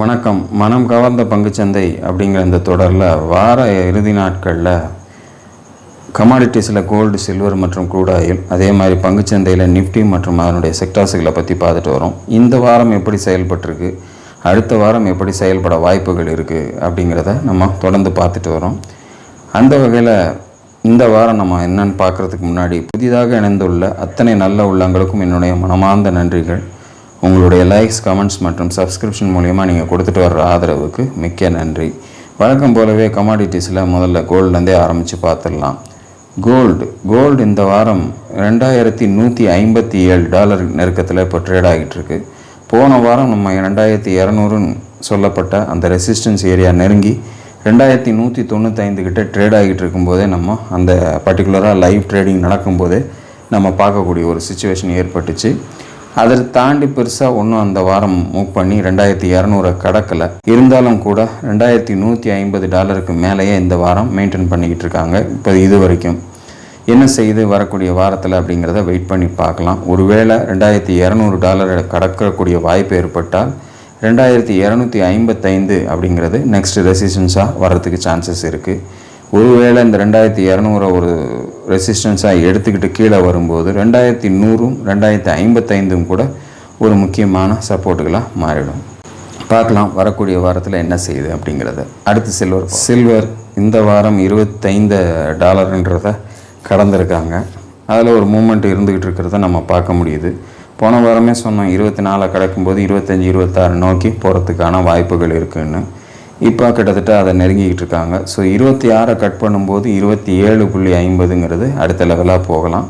வணக்கம். மனம் கவர்ந்த பங்குச்சந்தை அப்படிங்கிற இந்த தொடரில் வார இறுதி நாட்களில் கமாடிட்டிஸில் கோல்டு, சில்வர் மற்றும் க்ரூட் ஆயில், அதே மாதிரி பங்குச்சந்தையில் நிஃப்டி மற்றும் அதனுடைய செக்டார்ஸுகளை பற்றி பார்த்துட்டு வரோம். இந்த வாரம் எப்படி செயல்பட்டிருக்கு, அடுத்த வாரம் எப்படி செயல்பட வாய்ப்புகள் இருக்குது அப்படிங்கிறத நம்ம தொடர்ந்து பார்த்துட்டு வரோம். அந்த வகையில் இந்த வாரம் நம்ம என்னென்னு பார்க்குறதுக்கு முன்னாடி புதிதாக இணைந்துள்ள அத்தனை நல்ல உள்ளங்களுக்கும் என்னுடைய மனமார்ந்த நன்றிகள். உங்களுடைய லைக்ஸ், கமெண்ட்ஸ் மற்றும் சப்ஸ்கிரிப்ஷன் மூலிமா நீங்கள் கொடுத்துட்டு வர்ற ஆதரவுக்கு மிக்க நன்றி. வழக்கம் போலவே கமாடிட்டிஸில் முதல்ல கோல்டுலேருந்தே ஆரம்பித்து பார்த்துடலாம். கோல்டு இந்த வாரம் $2157 நெருக்கத்தில் இப்போ ட்ரேட் ஆகிட்டுருக்கு. போன வாரம் நம்ம 2200 சொல்லப்பட்ட அந்த ரெசிஸ்டன்ஸ் ஏரியா நெருங்கி 2195 கிட்ட ட்ரேட் ஆகிட்டு இருக்கும்போதே நம்ம அந்த பர்டிகுலராக லைவ் ட்ரேடிங் நடக்கும்போதே நம்ம பார்க்கக்கூடிய ஒரு சிச்சுவேஷன் ஏற்பட்டுச்சு. அதை தாண்டி பெருசாக ஒன்றும் அந்த வாரம் மூவ் பண்ணி 2200 கடக்கலை. இருந்தாலும் கூட $2150 மேலேயே இந்த வாரம் மெயின்டைன் பண்ணிக்கிட்டு இருக்காங்க. இப்போ இது வரைக்கும் என்ன செய்து வரக்கூடிய வாரத்தில் அப்படிங்கிறத வெயிட் பண்ணி பார்க்கலாம். ஒருவேளை $2200 கடக்கக்கூடிய வாய்ப்பு ஏற்பட்டால் 2255 அப்படிங்கிறது நெக்ஸ்ட் ரெசிஸ்டன்ஸாக வர்றதுக்கு சான்சஸ் இருக்குது. ஒருவேளை இந்த 2200 ஒரு ரெசிஸ்டன்ஸாக எடுத்துக்கிட்டு கீழே வரும்போது 2100, 2055 கூட ஒரு முக்கியமான சப்போர்ட்டுகளாக மாறிடும். பார்க்கலாம் வரக்கூடிய வாரத்தில் என்ன செய்யுது அப்படிங்கிறத. அடுத்து சில்வர் இந்த வாரம் $25 கடந்திருக்காங்க. அதில் ஒரு மூமெண்ட் இருந்துக்கிட்டு இருக்கிறத நம்ம பார்க்க முடியுது. போன வாரமே சொன்னோம் 24 கடக்கும்போது 25, 26 நோக்கி போகிறதுக்கான வாய்ப்புகள் இருக்குதுன்னு. இப்போ கிட்டத்தட்ட அதை நெருங்கிக்கிட்டு இருக்காங்க. ஸோ 26 கட் பண்ணும்போது 27.50 அடுத்த லெவலாக போகலாம்.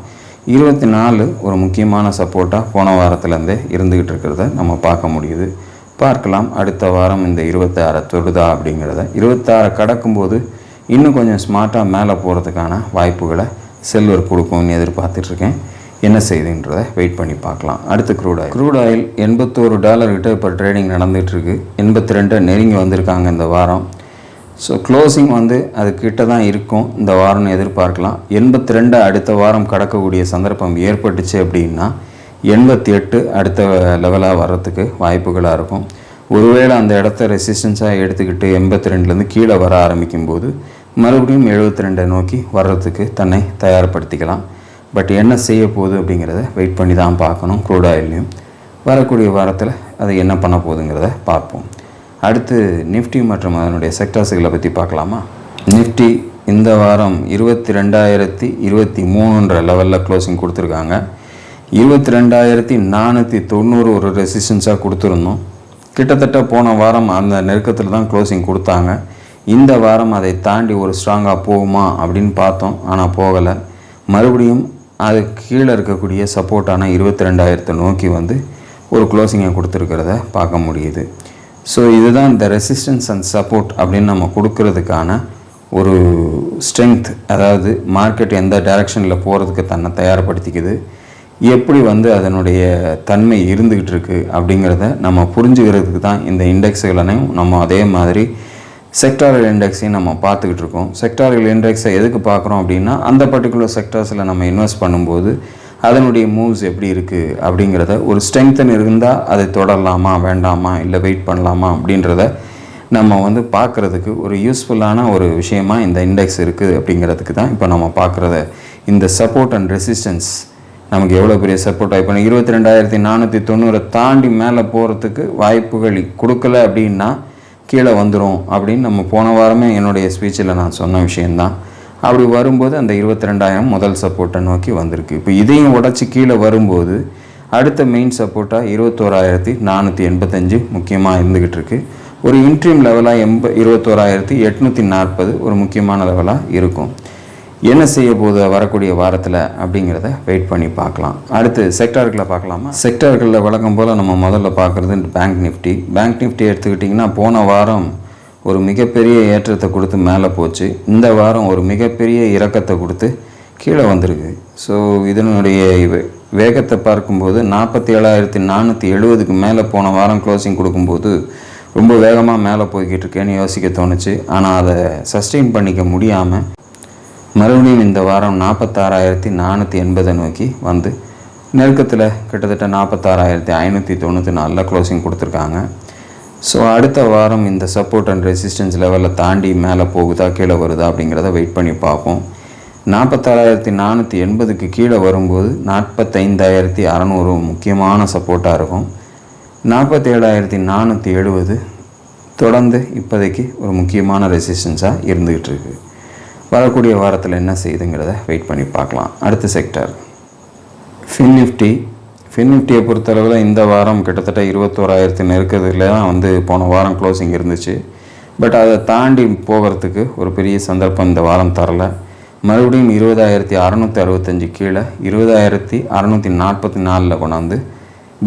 24 ஒரு முக்கியமான சப்போர்ட்டாக போன வாரத்துலேருந்தே இருந்துக்கிட்டு இருக்கிறத நம்ம பார்க்க முடியுது. பார்க்கலாம் அடுத்த வாரம் இந்த 26 தொடுதா அப்படிங்கிறத. 26 கடக்கும்போது இன்னும் கொஞ்சம் ஸ்மார்ட்டாக மேலே போகிறதுக்கான வாய்ப்புகளை சில்வர் கொடுக்கும்னு எதிர்பார்த்துட்ருக்கேன். என்ன செய்யுதுன்றதை வெயிட் பண்ணி பார்க்கலாம். அடுத்து க்ரூட் ஆயில் $81 கிட்ட இப்போ ட்ரேடிங் நடந்துகிட்ருக்கு. 82 நெருங்கி வந்திருக்காங்க இந்த வாரம். ஸோ க்ளோசிங் அது கிட்ட தான் இருக்கும் இந்த வாரம்னு எதிர்பார்க்கலாம். 82 அடுத்த வாரம் கடக்கக்கூடிய சந்தர்ப்பம் ஏற்பட்டுச்சு அப்படின்னா 88 அடுத்த லெவலாக வர்றதுக்கு வாய்ப்புகளாக இருக்கும். ஒருவேளை அந்த இடத்த ரெசிஸ்டன்ஸாக எடுத்துக்கிட்டு 82லேருந்து கீழே வர ஆரம்பிக்கும்போது மறுபடியும் 72 நோக்கி வர்றதுக்கு தன்னை தயார்படுத்திக்கலாம். பட் என்ன செய்ய போகுது அப்படிங்கிறத வெயிட் பண்ணி தான் பார்க்கணும். க்ரூட் ஆயில்லையும் வரக்கூடிய வாரத்தில் அது என்ன பண்ண போகுதுங்கிறத பார்ப்போம். அடுத்து நிஃப்டி மற்றும் அதனுடைய செக்டார்ஸுகளை பற்றி பார்க்கலாமா. நிஃப்டி இந்த வாரம் 22,023 லெவலில் க்ளோசிங் கொடுத்துருக்காங்க. 22,490 ஒரு ரெசிஸ்டன்ஸாக கொடுத்துருந்தோம். கிட்டத்தட்ட போன வாரம் அந்த நெருக்கத்தில் தான் க்ளோசிங் கொடுத்தாங்க. இந்த வாரம் அதை தாண்டி ஒரு ஸ்ட்ராங்காக போகுமா அப்படின்னு பார்த்தோம், ஆனால் போகலை. மறுபடியும் அது கீழே இருக்கக்கூடிய சப்போர்ட்டான 22,000 நோக்கி ஒரு க்ளோசிங்கை கொடுத்துருக்கிறத பார்க்க முடியுது. ஸோ இதுதான் இந்த ரெசிஸ்டன்ஸ் அண்ட் சப்போர்ட் அப்படின்னு நம்ம கொடுக்கறதுக்கான ஒரு ஸ்ட்ரென்த். அதாவது மார்க்கெட் எந்த டைரெக்ஷனில் போகிறதுக்கு தன்னை தயார்படுத்திக்குது, எப்படி அதனுடைய தன்மை இருந்துக்கிட்டு இருக்குது அப்படிங்கிறத நம்ம புரிஞ்சுக்கிறதுக்கு தான் இந்த இண்டெக்ஸுகளையும் நம்ம அதே மாதிரி செக்டாரல் இண்டெக்ஸையும் நம்ம பார்த்துக்கிட்டு இருக்கோம். செக்டாரல் இண்டெக்ஸை எதுக்கு பார்க்குறோம் அப்படின்னா அந்த பர்டிகுலர் செக்டார்ஸில் நம்ம இன்வெஸ்ட் பண்ணும்போது அதனுடைய மூவ்ஸ் எப்படி இருக்குது அப்படிங்கிறத ஒரு ஸ்ட்ரெங்தன் இருந்தால் அதை தொடரலாமா வேண்டாமா இல்லை வெயிட் பண்ணலாமா அப்படின்றத நம்ம பார்க்குறதுக்கு ஒரு யூஸ்ஃபுல்லான ஒரு விஷயமாக இந்த இண்டெக்ஸ் இருக்குது அப்படிங்கிறதுக்கு தான் இப்போ நம்ம பார்க்குறத. இந்த சப்போர்ட் அண்ட் ரெசிஸ்டன்ஸ் நமக்கு எவ்வளோ பெரிய சப்போர்ட்டாக இப்போ 22,490 தாண்டி மேலே போகிறதுக்கு வாய்ப்புகள் கொடுக்கல அப்படின்னா கீழே வந்துடும் அப்படின்னு நம்ம போன வாரமே என்னுடைய ஸ்பீச்சில் நான் சொன்ன விஷயந்தான். அப்படி வரும்போது அந்த 22,000 முதல் சப்போர்ட்டை நோக்கி வந்திருக்கு. இப்போ இதையும் உடச்சி கீழே வரும்போது அடுத்த மெயின் சப்போர்ட்டாக 21,485 முக்கியமாக இருந்துக்கிட்டு இருக்கு. ஒரு இன்ட்ரீம் லெவலாக 21,840 ஒரு முக்கியமான லெவலாக இருக்கும். என்ன செய்ய போகுது வரக்கூடிய வாரத்தில் அப்படிங்கிறத வெயிட் பண்ணி பார்க்கலாம். அடுத்து செக்டார்களை பார்க்கலாமா. செக்டார்களில் வழக்கம் போல் நம்ம முதல்ல பார்க்குறது பேங்க் நிஃப்டி எடுத்துக்கிட்டிங்கன்னா போன வாரம் ஒரு மிகப்பெரிய ஏற்றத்தை கொடுத்து மேலே போச்சு. இந்த வாரம் ஒரு மிகப்பெரிய இறக்கத்தை கொடுத்து கீழே வந்திருக்கு. ஸோ இதனுடைய வேகத்தை பார்க்கும்போது 47,470 மேலே போன வாரம் க்ளோசிங் கொடுக்கும்போது ரொம்ப வேகமாக மேலே போய்கிட்டு இருக்கேன்னு யோசிக்க தோணுச்சு. ஆனால் அதை சஸ்டெயின் பண்ணிக்க முடியாமல் மறுபடியும் இந்த வாரம் 46,480 நோக்கி நெருக்கத்தில் கிட்டத்தட்ட 46,594 க்ளோசிங் கொடுத்துருக்காங்க. ஸோ அடுத்த வாரம் இந்த சப்போர்ட் அண்ட் ரெசிஸ்டன்ஸ் லெவலில் தாண்டி மேலே போகுதா கீழே வருதா அப்படிங்கிறத வெயிட் பண்ணி பார்ப்போம். 46,480க்கு கீழே வரும்போது 45,600 முக்கியமான சப்போர்ட்டாக இருக்கும். 47,470 தொடர்ந்து இப்போதைக்கு ஒரு முக்கியமான ரெசிஸ்டன்ஸாக இருந்துகிட்டு இருக்குது. வரக்கூடிய வாரத்தில் என்ன செய்யுதுங்கிறத வெயிட் பண்ணி பார்க்கலாம். அடுத்த செக்டர் ஃபின்னிஃப்டியை பொறுத்தளவில் இந்த வாரம் கிட்டத்தட்ட 21,000 நெருக்கத்தில் தான் போன வாரம் க்ளோசிங் இருந்துச்சு. பட் அதை தாண்டி போகிறதுக்கு ஒரு பெரிய சந்தர்ப்பம் இந்த வாரம் தரலை. மறுபடியும் 20,665 கீழே 20,644 கொண்டாந்து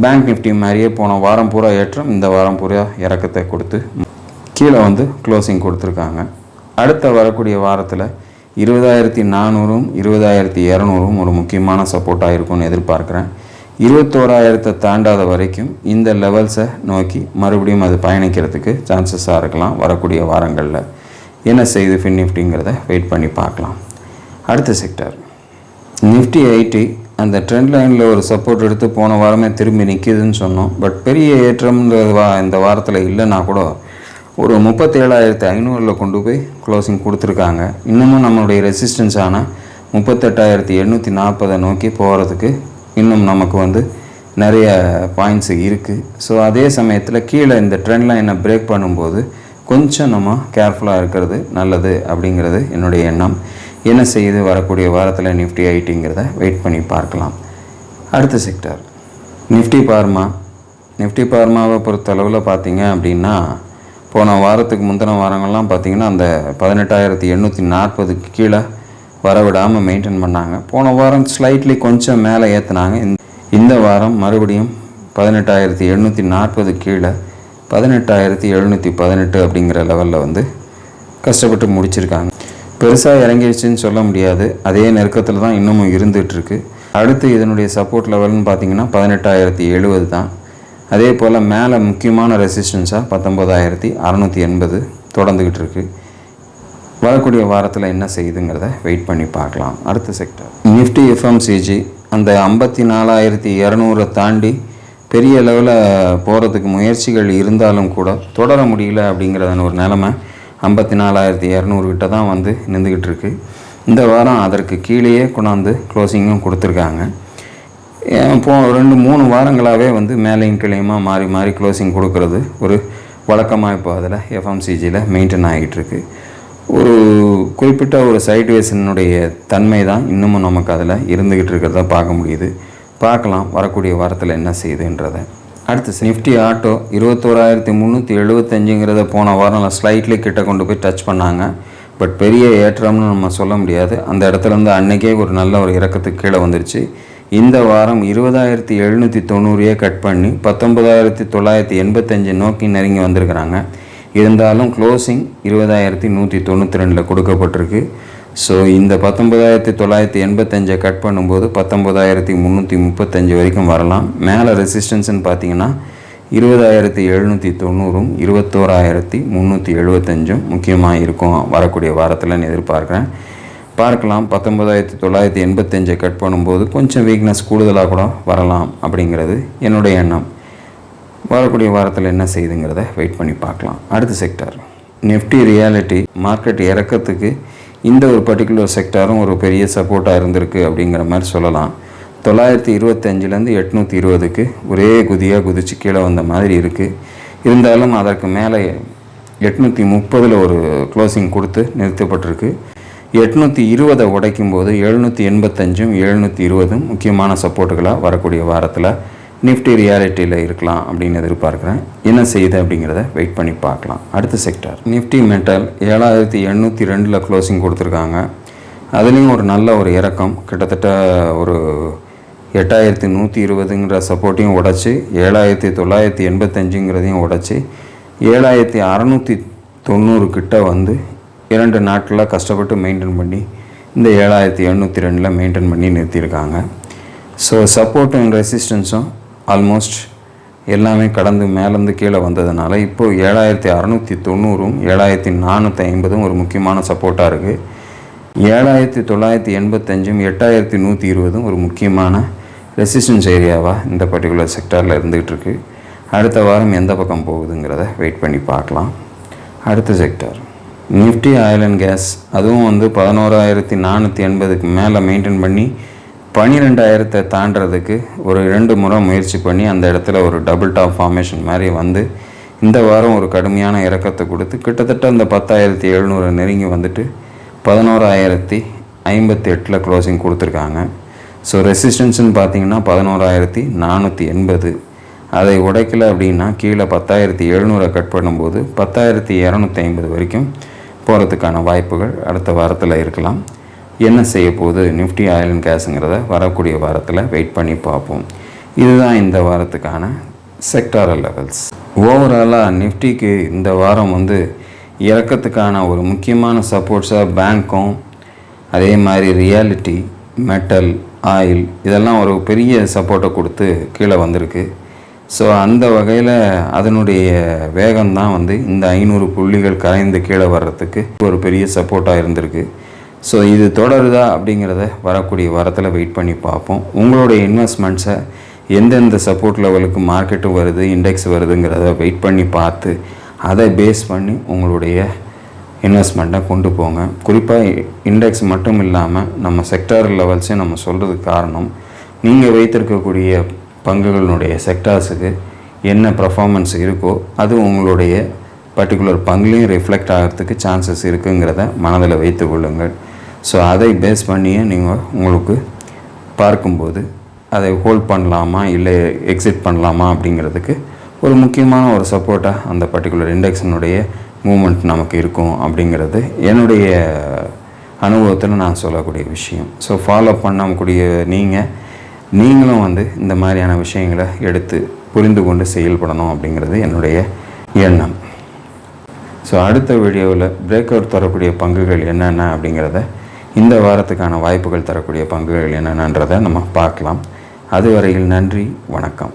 பேங்க் நிஃப்டி மாதிரியே போன வாரம் பூரா ஏற்றம் இந்த வாரம் பூரா இறக்கத்தை கொடுத்து கீழே க்ளோசிங் கொடுத்துருக்காங்க. அடுத்த வரக்கூடிய வாரத்தில் 20,400 20,200 ஒரு முக்கியமான சப்போர்ட்டாக இருக்கும்னு எதிர்பார்க்குறேன். 21,000 தாண்டாத வரைக்கும் இந்த லெவல்ஸை நோக்கி மறுபடியும் அது பயணிக்கிறதுக்கு சான்சஸாக இருக்கலாம். வரக்கூடிய வாரங்களில் என்ன செய்யுது ஃபின்னிஃப்டிங்கிறத வெயிட் பண்ணி பார்க்கலாம். அடுத்த செக்டர் நிஃப்டி 80 அந்த ட்ரெண்ட் லைனில் ஒரு சப்போர்ட் எடுத்து போன வாரமே திரும்பி நிற்கிதுன்னு சொன்னோம். பட் பெரிய ஏற்றம்ன்றது இந்த வாரத்தில் இல்லைன்னா கூட ஒரு 37,500 கொண்டு போய் க்ளோசிங் கொடுத்துருக்காங்க. இன்னமும் நம்மளுடைய ரெசிஸ்டன்ஸான 38,840 நோக்கி போகிறதுக்கு இன்னும் நமக்கு நிறைய பாயிண்ட்ஸ் இருக்குது. ஸோ அதே சமயத்தில் கீழே இந்த ட்ரெண்ட் லைனை பிரேக் பண்ணும்போது கொஞ்சம் நம்ம கேர்ஃபுல்லாக இருக்கிறது நல்லது அப்படிங்கிறது என்னுடைய எண்ணம். என்ன செய்யுது வரக்கூடிய வாரத்தில் நிஃப்டி 80ங்கிறத வெயிட் பண்ணி பார்க்கலாம். அடுத்த செக்டர் நிஃப்டி ஃபார்மாவை பொறுத்தளவில் பார்த்தீங்க அப்படின்னா போன வாரத்துக்கு முந்தின வாரங்கள்லாம் பார்த்திங்கன்னா அந்த 18,840க்கு கீழே வரவிடாமல் மெயின்டைன் பண்ணாங்க. போன வாரம் ஸ்லைட்லி கொஞ்சம் மேலே ஏற்றுனாங்க. இந்த வாரம் மறுபடியும் 18,840 கீழே 18,718 அப்படிங்கிற லெவலில் கஷ்டப்பட்டு முடிச்சிருக்காங்க. பெருசாக இறங்கிடுச்சின்னு சொல்ல முடியாது. அதே நெருக்கத்தில் தான் இன்னமும் இருந்துகிட்ருக்கு. அடுத்து இதனுடைய சப்போர்ட் லெவல்னு பார்த்திங்கன்னா 18,070 தான். அதே போல் மேலே முக்கியமான ரெசிஸ்டன்ஸாக 19,680 தொடர்ந்துக்கிட்டு இருக்குது. வரக்கூடிய வாரத்தில் என்ன செய்யுதுங்கிறத வெயிட் பண்ணி பார்க்கலாம். அடுத்த செக்டர் நிஃப்டி எஃப்எம்சிஜி அந்த 54,200 தாண்டி பெரிய லெவலில் போகிறதுக்கு முயற்சிகள் இருந்தாலும் கூட தொடர முடியல அப்படிங்கிறதான ஒரு நிலமை 54,200 கிட்ட தான் நின்றுக்கிட்டு இருக்கு. இந்த வாரம் அதற்கு கீழேயே கொண்டாந்து க்ளோசிங்கும் கொடுத்துருக்காங்க. இப்போ 2-3 வாரங்களாகவே மேலையும் கிளையுமா மாறி மாறி க்ளோசிங் கொடுக்கறது ஒரு வழக்கமாக இப்போ அதில் எஃப்எம்சிஜியில் மெயின்டைன் ஆகிட்டு இருக்கு. ஒரு குறிப்பிட்ட ஒரு சைட்வேஸினுடைய தன்மை தான் இன்னமும் நமக்கு அதில் இருந்துக்கிட்டு இருக்கிறத பார்க்க முடியுது. பார்க்கலாம் வரக்கூடிய வாரத்தில் என்ன செய்யுதுன்றதை. அடுத்து நிஃப்டி ஆட்டோ 21,375ங்கிறத போன வாரம் ஸ்லைட்லி கிட்ட கொண்டு போய் டச் பண்ணாங்க. பட் பெரிய ஏற்றம்னு நம்ம சொல்ல முடியாது. அந்த இடத்துலேருந்து அன்றைக்கே ஒரு நல்ல ஒரு இறக்கத்துக்கு கீழே வந்துருச்சு. இந்த வாரம் 20,790 கட் பண்ணி 19,985 நோக்கி நெருங்கி வந்திருக்கிறாங்க. இருந்தாலும் க்ளோசிங் 20,192 கொடுக்கப்பட்டிருக்கு. ஸோ இந்த 19,985 கட் பண்ணும்போது 19,335 வரைக்கும் வரலாம். மேலே ரெசிஸ்டன்ஸ்னு பார்த்தீங்கன்னா 20,790 21,375 முக்கியமாக இருக்கும் வரக்கூடிய வாரத்தில்னு எதிர்பார்க்குறேன். பார்க்கலாம். 19,985 கட் பண்ணும்போது கொஞ்சம் வீக்னஸ் கூடுதலாக கூட வரலாம் அப்படிங்கிறது என்னுடைய எண்ணம். வரக்கூடிய வாரத்தில் என்ன செய்யுதுங்கிறத வெயிட் பண்ணி பார்க்கலாம். அடுத்த செக்டார் நிஃப்டி ரியாலிட்டி மார்க்கெட் இறக்கத்துக்கு இந்த ஒரு பர்டிகுலர் செக்டாரும் ஒரு பெரிய சப்போர்ட்டாக இருந்திருக்கு அப்படிங்கிற மாதிரி சொல்லலாம். 925லேருந்து 820க்கு ஒரே குதியாக குதிச்சு கீழே வந்த மாதிரி இருக்குது. இருந்தாலும் அதற்கு மேலே 830 ஒரு க்ளோசிங் கொடுத்து நிறுத்தப்பட்டிருக்கு. 820 உடைக்கும் போது 785 720 முக்கியமான சப்போர்ட்டுகளாக வரக்கூடிய வாரத்தில் நிஃப்டி ரியாலிட்டியில் இருக்கலாம் அப்படின்னு எதிர்பார்க்குறேன். என்ன செய்யுது அப்படிங்கிறத வெயிட் பண்ணி பார்க்கலாம். அடுத்த செக்டார் நிஃப்டி மெட்டல் 7,802 க்ளோசிங் கொடுத்துருக்காங்க. அதுலேயும் ஒரு நல்ல ஒரு இறக்கம் கிட்டத்தட்ட ஒரு 8,120ங்கிற சப்போர்ட்டையும் உடச்சி 7,985ங்கிறதையும் உடச்சி 7,690 கிட்ட 2 நாட்களில் கஷ்டப்பட்டு மெயின்டைன் பண்ணி இந்த 7,802 மெயின்டைன் பண்ணி நிறுத்தியிருக்காங்க. ஸோ சப்போர்ட்டும் ரெசிஸ்டன்ஸும் ஆல்மோஸ்ட் எல்லாமே கடந்து மேலேருந்து கீழே வந்ததுனால இப்போது 7,690 7,450 ஒரு முக்கியமான சப்போர்ட்டாக இருக்குது. 7,985 8,120 ஒரு முக்கியமான ரெசிஸ்டன்ஸ் ஏரியாவாக இந்த பர்டிகுலர் செக்டாரில் இருந்துகிட்டு இருக்குது. அடுத்த வாரம் எந்த பக்கம் போகுதுங்கிறத வெயிட் பண்ணி பார்க்கலாம். அடுத்த sector Nifty oil and gas. அதுவும் 11,480க்கு மேலே மெயின்டைன் பண்ணி 12,000 தாண்டறதுக்கு ஒரு 2 முறை முயற்சி பண்ணி அந்த இடத்துல ஒரு டபுள் டாப் ஃபார்மேஷன் மாதிரி இந்த வாரம் ஒரு கடுமையான இறக்கத்தை கொடுத்து கிட்டத்தட்ட அந்த 10,700 நெருங்கி 11,058 க்ளோசிங் கொடுத்துருக்காங்க. ஸோ ரெசிஸ்டன்ஸ்னு பார்த்தீங்கன்னா 11,480. அதை உடைக்கலை அப்படின்னா கீழே 10,700 கட் பண்ணும்போது 10,250 வரைக்கும் போகிறதுக்கான வாய்ப்புகள் அடுத்த வாரத்தில் இருக்கலாம். என்ன செய்ய போகுது நிஃப்டி ஆயில் அண்ட் கேஸுங்கிறத வரக்கூடிய வாரத்தில் வெயிட் பண்ணி பார்ப்போம். இதுதான் இந்த வாரத்துக்கான செக்டாரல் லெவல்ஸ். ஓவராலாக நிஃப்டிக்கு இந்த வாரம் இறக்கத்துக்கான ஒரு முக்கியமான சப்போர்ட்ஸாக பேங்க்கும் அதே மாதிரி ரியாலிட்டி, மெட்டல், ஆயில் இதெல்லாம் ஒரு பெரிய சப்போர்ட்டை கொடுத்து கீழே வந்திருக்கு. ஸோ அந்த வகையில் அதனுடைய வேகம்தான் இந்த 500 புள்ளிகள் கரைந்து கீழே வர்றதுக்கு ஒரு பெரிய சப்போர்ட்டாக இருந்திருக்கு. ஸோ இது தொடருதா அப்படிங்கிறத வரக்கூடிய வாரத்தில் வெயிட் பண்ணி பார்ப்போம். உங்களுடைய இன்வெஸ்ட்மெண்ட்ஸை எந்தெந்த சப்போர்ட் லெவலுக்கு மார்க்கெட்டு வருது, இண்டெக்ஸ் வருதுங்கிறத வெயிட் பண்ணி பார்த்து அதை பேஸ் பண்ணி உங்களுடைய இன்வெஸ்ட்மெண்ட்டை கொண்டு போங்க. குறிப்பாக இண்டெக்ஸ் மட்டும் இல்லாமல் நம்ம செக்டார் லெவல்ஸையும் நம்ம சொல்கிறதுக்கு காரணம், நீங்கள் வைத்திருக்கக்கூடிய பங்குகளுடைய செக்டார்ஸுக்கு என்ன பர்ஃபார்மன்ஸ் இருக்கோ அது உங்களுடைய பர்டிகுலர் பங்குலையும் ரிஃப்ளெக்ட் ஆகிறதுக்கு சான்சஸ் இருக்குங்கிறத மனதில் வைத்து கொள்ளுங்கள். ஸோ அதை பேஸ் பண்ணியே நீங்கள் உங்களுக்கு பார்க்கும்போது அதை ஹோல்ட் பண்ணலாமா இல்லை எக்ஸிட் பண்ணலாமா அப்படிங்கிறதுக்கு ஒரு முக்கியமான ஒரு சப்போர்ட்டாக அந்த பர்டிகுலர் இண்டெக்ஸினுடைய மூமெண்ட் நமக்கு இருக்கும் அப்படிங்கிறது என்னுடைய அனுபவத்தில் நான் சொல்லக்கூடிய விஷயம். ஸோ ஃபாலோ பண்ணக்கூடிய நீங்களும் இந்த மாதிரியான விஷயங்களை எடுத்து புரிந்து கொண்டு செயல்படணும் அப்படிங்கிறது என்னுடைய எண்ணம். ஸோ அடுத்த வீடியோவில் பிரேக் அவுட் தரக்கூடிய பங்குகள் என்னென்ன அப்படிங்கிறத, இந்த வாரத்துக்கான வாய்ப்புகள் தரக்கூடிய பங்குகள் என்னென்னன்றதை நம்ம பார்க்கலாம். அதுவரையில் நன்றி, வணக்கம்.